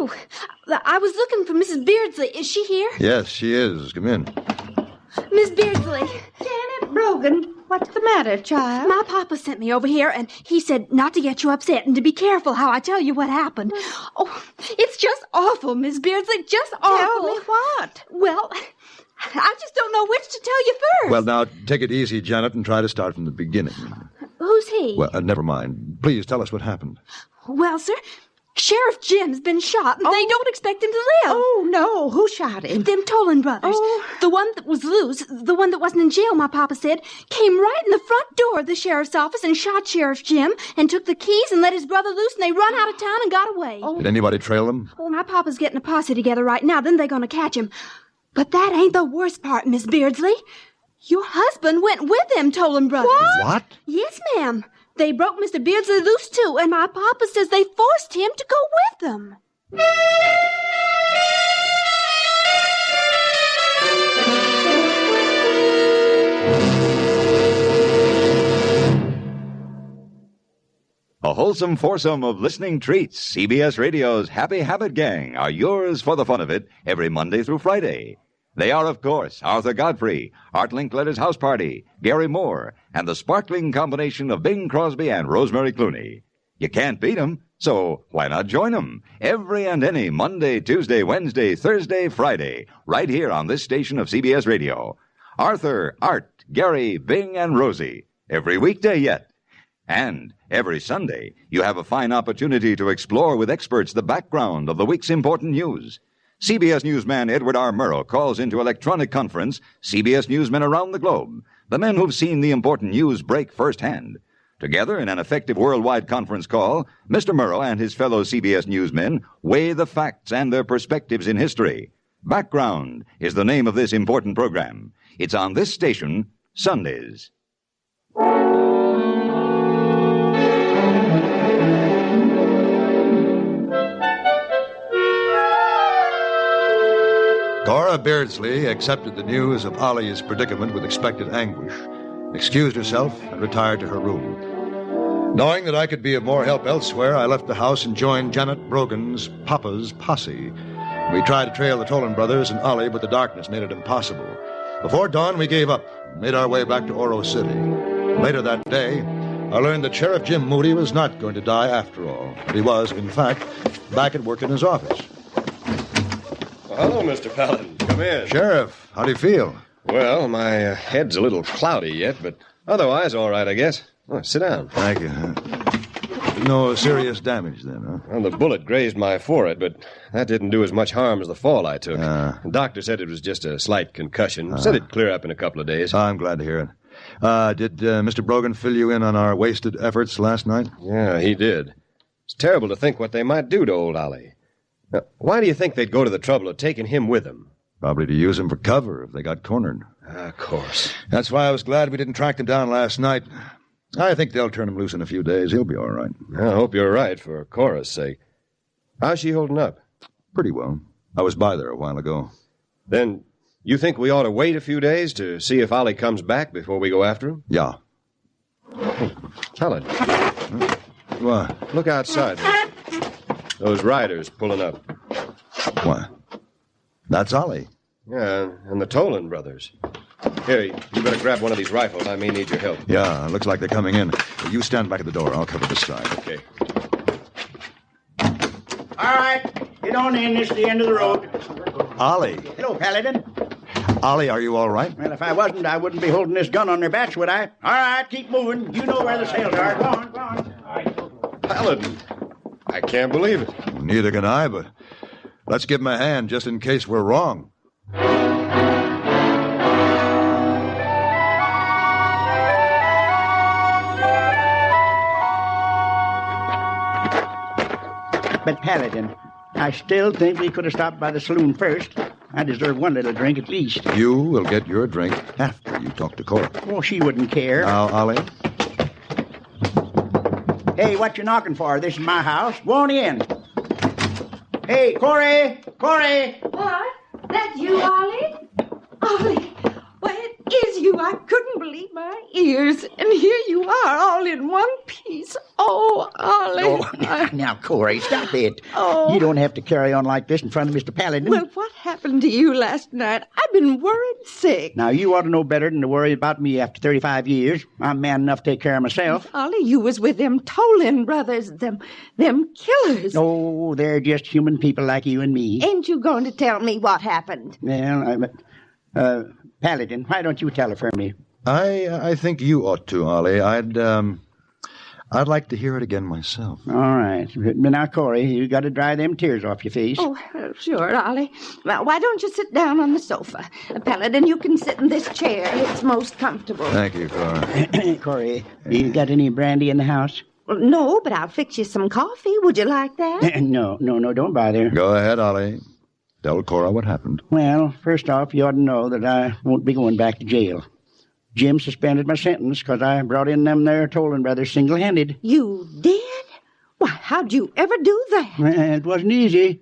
Oh, I was looking for Mrs. Beardsley. Is she here? Yes, she is. Come in. Miss Beardsley. Janet Brogan, what's the matter, child? My papa sent me over here, and he said not to get you upset and to be careful how I tell you what happened. Oh, it's just awful, Miss Beardsley, just awful. Tell me what? Well, I just don't know which to tell you first. Well, now, take it easy, Janet, and try to start from the beginning. Who's he? Well, never mind. Please tell us what happened. Well, sir, Sheriff Jim's been shot, and they don't expect him to live. Oh, no. Who shot him? Them Tolan brothers. Oh. The one that was loose, the one that wasn't in jail, my papa said, came right in the front door of the sheriff's office and shot Sheriff Jim and took the keys and let his brother loose, and they run out of town and got away. Oh. Did anybody trail them? Well, my papa's getting a posse together right now. Then they're going to catch him. But that ain't the worst part, Miss Beardsley. Your husband went with them Tolan brothers. What? Yes, ma'am. They broke Mr. Beardsley loose, too, and my papa says they forced him to go with them. A wholesome foursome of listening treats, CBS Radio's Happy Habit Gang, are yours for the fun of it every Monday through Friday. They are, of course, Arthur Godfrey, Art Linkletter's House Party, Gary Moore, and the sparkling combination of Bing Crosby and Rosemary Clooney. You can't beat 'em, so why not join 'em? Every and any Monday, Tuesday, Wednesday, Thursday, Friday, right here on this station of CBS Radio. Arthur, Art, Gary, Bing, and Rosie, every weekday yet. And every Sunday, you have a fine opportunity to explore with experts the background of the week's important news. CBS newsman Edward R. Murrow calls into electronic conference CBS newsmen around the globe, the men who've seen the important news break firsthand. Together in an effective worldwide conference call, Mr. Murrow and his fellow CBS newsmen weigh the facts and their perspectives in history. Background is the name of this important program. It's on this station, Sundays. Cora Beardsley accepted the news of Ollie's predicament with expected anguish, excused herself, and retired to her room. Knowing that I could be of more help elsewhere, I left the house and joined Janet Brogan's papa's posse. We tried to trail the Tolan brothers and Ollie, but the darkness made it impossible. Before dawn, we gave up and made our way back to Oro City. Later that day, I learned that Sheriff Jim Moody was not going to die after all. But he was, in fact, back at work in his office. Well, hello, Mr. Paladin. Come in. Sheriff, how do you feel? Well, my head's a little cloudy yet, but otherwise all right, I guess. Oh, sit down. Thank you. No serious damage then, huh? Well, the bullet grazed my forehead, but that didn't do as much harm as the fall I took. The doctor said it was just a slight concussion. Said it'd clear up in a couple of days. I'm glad to hear it. Did Mr. Brogan fill you in on our wasted efforts last night? Yeah, he did. It's terrible to think what they might do to old Ollie. Now, why do you think they'd go to the trouble of taking him with them? Probably to use him for cover if they got cornered. Of course. That's why I was glad we didn't track them down last night. I think they'll turn him loose in a few days. He'll be all right. I hope you're right, for Cora's sake. How's she holding up? Pretty well. I was by there a while ago. Then you think we ought to wait a few days to see if Ollie comes back before we go after him? Yeah. Hey, Paladin. What? Look outside. Those riders pulling up. What? That's Ollie. Yeah, and the Tolan brothers. Here, you better grab one of these rifles. I may need your help. Yeah, looks like they're coming in. You stand back at the door. I'll cover this side. Okay. All right, get on in. This is the end of the road. Ollie. Hello, Paladin. Ollie, are you all right? Well, if I wasn't, I wouldn't be holding this gun on their backs, would I? All right, keep moving. You know where the sails are. Go on, go on. Paladin. I can't believe it. Well, neither can I, but let's give him a hand just in case we're wrong. But, Paladin, I still think we could have stopped by the saloon first. I deserve one little drink at least. You will get your drink after you talk to Cora. Oh, she wouldn't care. Now, Ollie. Hey, what you knocking for? This is my house. Go on in. Hey, Corey! Corey! What? That you, Ollie? Ollie, well, Is you? I couldn't believe my ears. And here you are, all in one piece. Oh, Ollie. Oh, now, Corey, stop it. Oh. You don't have to carry on like this in front of Mr. Paladin. Well, what happened to you last night? I've been worried sick. Now, you ought to know better than to worry about me after 35 years. I'm man enough to take care of myself. Ollie, you was with them Tolan brothers, them killers. Oh, they're just human people like you and me. Ain't you going to tell me what happened? Well, Paladin, why don't you tell her for me? I think you ought to, Ollie. I'd like to hear it again myself. All right. But now, Corey, you got to dry them tears off your face. Oh, sure, Ollie. Well, why don't you sit down on the sofa? Paladin, you can sit in this chair. It's most comfortable. Thank you, Cora. Corey, you got any brandy in the house? Well, no, but I'll fix you some coffee. Would you like that? No, don't bother. Go ahead, Ollie. Tell Cora what happened. Well, first off, you ought to know that I won't be going back to jail. Jim suspended my sentence because I brought in them there Tolan brothers single-handed. You did? Why, how'd you ever do that? It wasn't easy.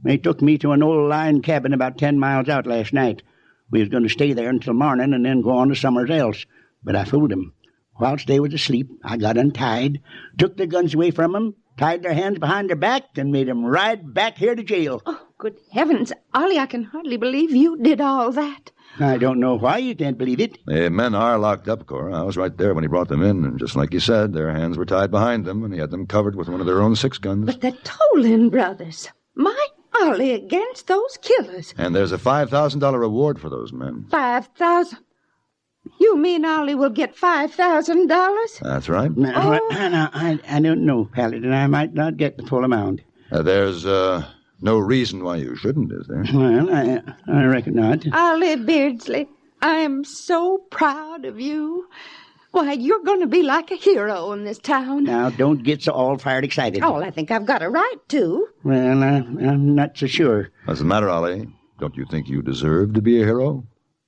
They took me to an old line cabin about 10 miles out last night. We was going to stay there until morning and then go on to somewhere else. But I fooled them. Whilst they was asleep, I got untied, took their guns away from them, tied their hands behind their back, and made them ride back here to jail. Oh, good heavens. Ollie, I can hardly believe you did all that. I don't know why you can't believe it. The men are locked up, Cora. I was right there when he brought them in, and just like you said, their hands were tied behind them, and he had them covered with one of their own 6 guns. But the Tolan brothers, my Ollie against those killers. And there's a $5,000 reward for those men. 5,000? You mean Ollie will get $5,000? That's right. I don't know, Paladin. I might not get the full amount. There's no reason why you shouldn't, is there? Well, I reckon not. Ollie Beardsley, I am so proud of you. Why, you're going to be like a hero in this town. Now, don't get so all fired excited. Oh, I think I've got a right to. Well, I'm not so sure. What's the matter, Ollie? Don't you think you deserve to be a hero?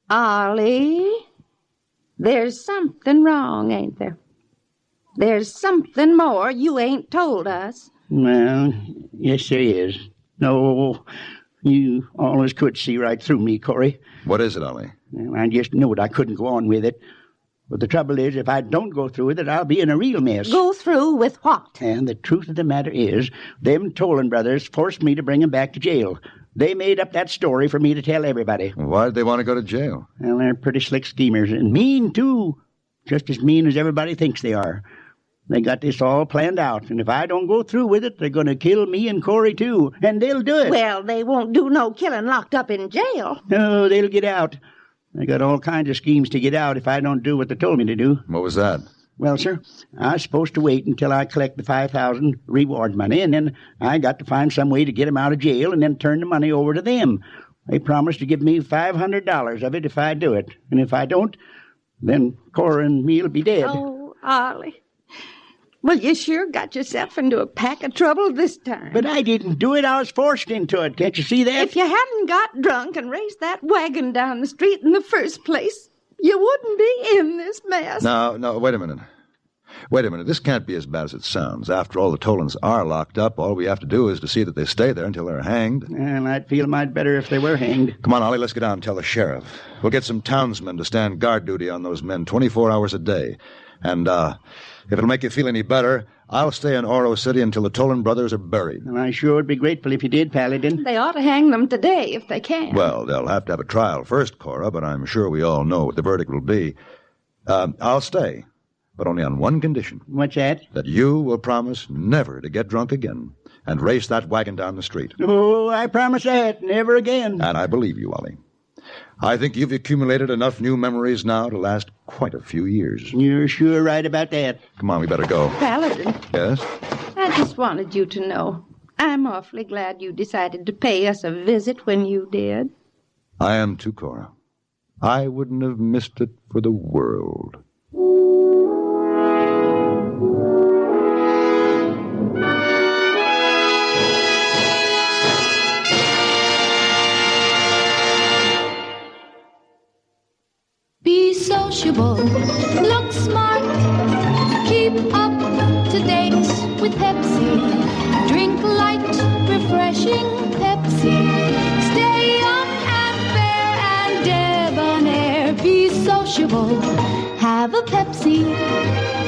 Ollie, there's something wrong, ain't there? There's something more you ain't told us. Well, yes, there is. No, you always could see right through me, Corey. What is it, Ollie? Well, I just knew it. I couldn't go on with it. But the trouble is, if I don't go through with it, I'll be in a real mess. Go through with what? And the truth of the matter is, them Tolan brothers forced me to bring him back to jail. They made up that story for me to tell everybody. Why did they want to go to jail? Well, they're pretty slick schemers, and mean, too. Just as mean as everybody thinks they are. They got this all planned out, and if I don't go through with it, they're going to kill me and Corey, too, and they'll do it. Well, they won't do no killing locked up in jail. No, they'll get out. They got all kinds of schemes to get out if I don't do what they told me to do. What was that? Well, sir, I was supposed to wait until I collect the $5,000 reward money, and then I got to find some way to get them out of jail and then turn the money over to them. They promised to give me $500 of it if I do it, and if I don't, then Cora and me'll be dead. Oh, Ollie. Well, you sure got yourself into a pack of trouble this time. But I didn't do it. I was forced into it. Can't you see that? If you hadn't got drunk and raced that wagon down the street in the first place, you wouldn't be in this mess. No, wait a minute. Wait a minute. This can't be as bad as it sounds. After all, the Tolans are locked up. All we have to do is to see that they stay there until they're hanged. And I'd feel might better if they were hanged. Come on, Ollie, let's get down and tell the sheriff. We'll get some townsmen to stand guard duty on those men 24 hours a day. And, if it'll make you feel any better, I'll stay in Oro City until the Tolan brothers are buried. And I sure would be grateful if you did, Paladin. They ought to hang them today if they can. Well, they'll have to have a trial first, Cora, but I'm sure we all know what the verdict will be. I'll stay, but only on one condition. What's that? That you will promise never to get drunk again and race that wagon down the street. Oh, I promise that. Never again. And I believe you, Ollie. I think you've accumulated enough new memories now to last quite a few years. You're sure right about that. Come on, we better go. Paladin, Yes? I just wanted you to know I'm awfully glad you decided to pay us a visit when you did. I am too, Cora. I wouldn't have missed it for the world. Be sociable, look smart, keep up to date with Pepsi. Drink light, refreshing Pepsi. Stay young and fair and debonair. Be so sociable. Have a Pepsi.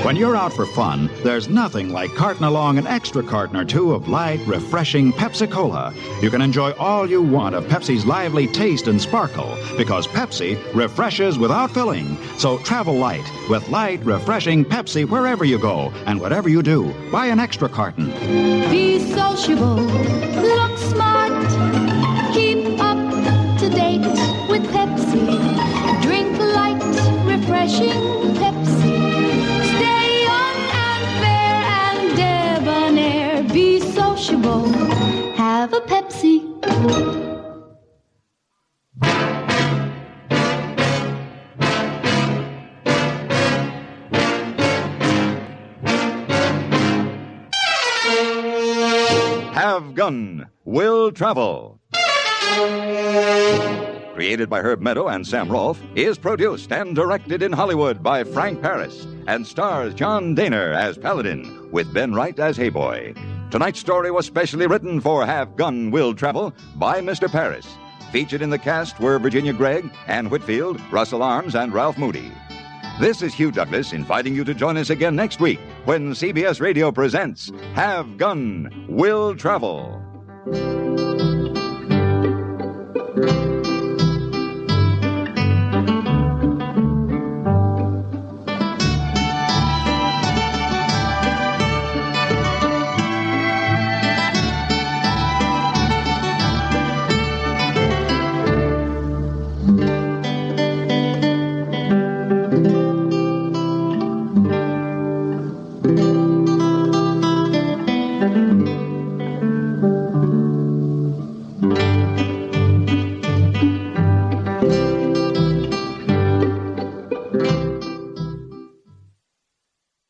When you're out for fun, there's nothing like carting along an extra carton or two of light, refreshing Pepsi-Cola. You can enjoy all you want of Pepsi's lively taste and sparkle, because Pepsi refreshes without filling. So travel light with light, refreshing Pepsi wherever you go and whatever you do. Buy an extra carton. Be sociable. Look smart. Keep up to date with Pepsi. Drink light, refreshing Pepsi. Stay young and fair and debonair. Be sociable. Have a Pepsi. Have Gun Will Travel. Created by Herb Meadow and Sam Rolfe, is produced and directed in Hollywood by Frank Paris and stars John Daner as Paladin with Ben Wright as Hayboy. Tonight's story was specially written for Have Gun Will Travel by Mr. Paris. Featured in the cast were Virginia Gregg, Ann Whitfield, Russell Arms, and Ralph Moody. This is Hugh Douglas inviting you to join us again next week when CBS Radio presents Have Gun Will Travel.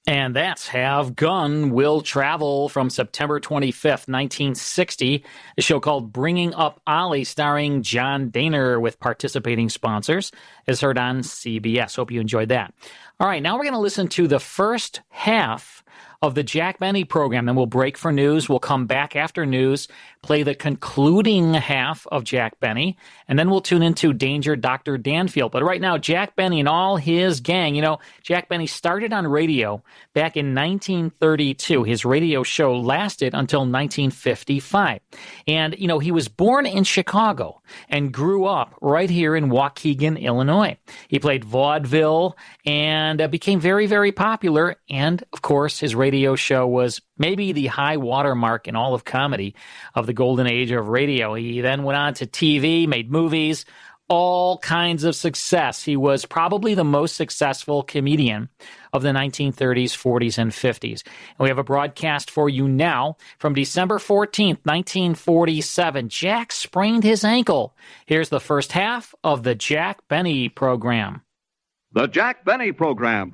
And that's Have Gun Will Travel from September 25th, 1960. A show called Bringing Up Ollie, starring John Daner with participating sponsors, is heard on CBS. Hope you enjoyed that. All right, now we're going to listen to the first half of the Jack Benny program. Then we'll break for news. We'll come back after news, play the concluding half of Jack Benny, and then we'll tune into Danger Dr. Danfield. But right now, Jack Benny and all his gang. You know, Jack Benny started on radio back in 1932. His radio show lasted until 1955. And, you know, he was born in Chicago and grew up right here in Waukegan, Illinois. He played vaudeville and became very, very popular. And, of course, his radio show was maybe the high watermark in all of comedy of the golden age of radio. He then went on to TV, made movies, all kinds of success. He was probably the most successful comedian of the 1930s, 40s, and 50s. And we have a broadcast for you now from December 14th, 1947. Jack sprained his ankle. Here's the first half of the Jack Benny program. The Jack Benny program.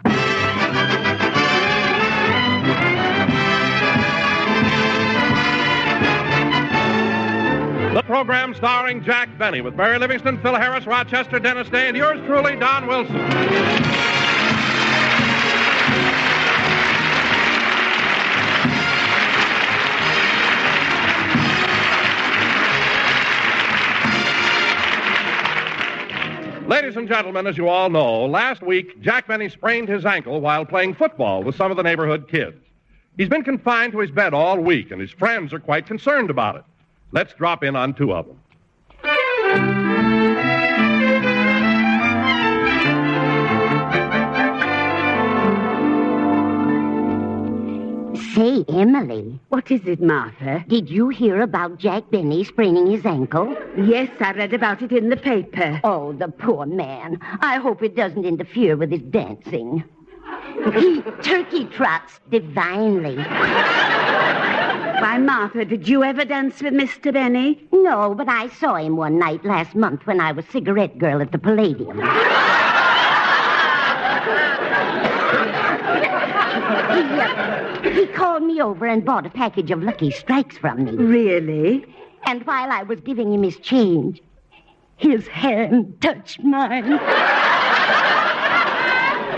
The program starring Jack Benny with Mary Livingston, Phil Harris, Rochester, Dennis Day, and yours truly, Don Wilson. Ladies and gentlemen, as you all know, last week Jack Benny sprained his ankle while playing football with some of the neighborhood kids. He's been confined to his bed all week, and his friends are quite concerned about it. Let's drop in on two of them. Say, Emily. What is it, Martha? Did you hear about Jack Benny spraining his ankle? Yes, I read about it in the paper. Oh, the poor man. I hope it doesn't interfere with his dancing. He turkey trots divinely. Why, Martha, did you ever dance with Mr. Benny? No, but I saw him one night last month when I was cigarette girl at the Palladium. He called me over and bought a package of Lucky Strikes from me. Really? And while I was giving him his change, his hand touched mine.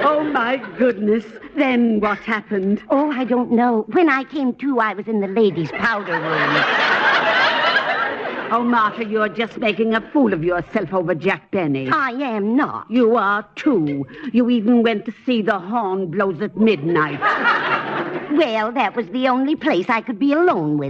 Oh, my goodness. Then what happened? Oh, I don't know. When I came to, I was in the ladies' powder room. Oh, Martha, you're just making a fool of yourself over Jack Benny. I am not. You are, too. You even went to see the horn blows at midnight. Well, that was the only place I could be alone with.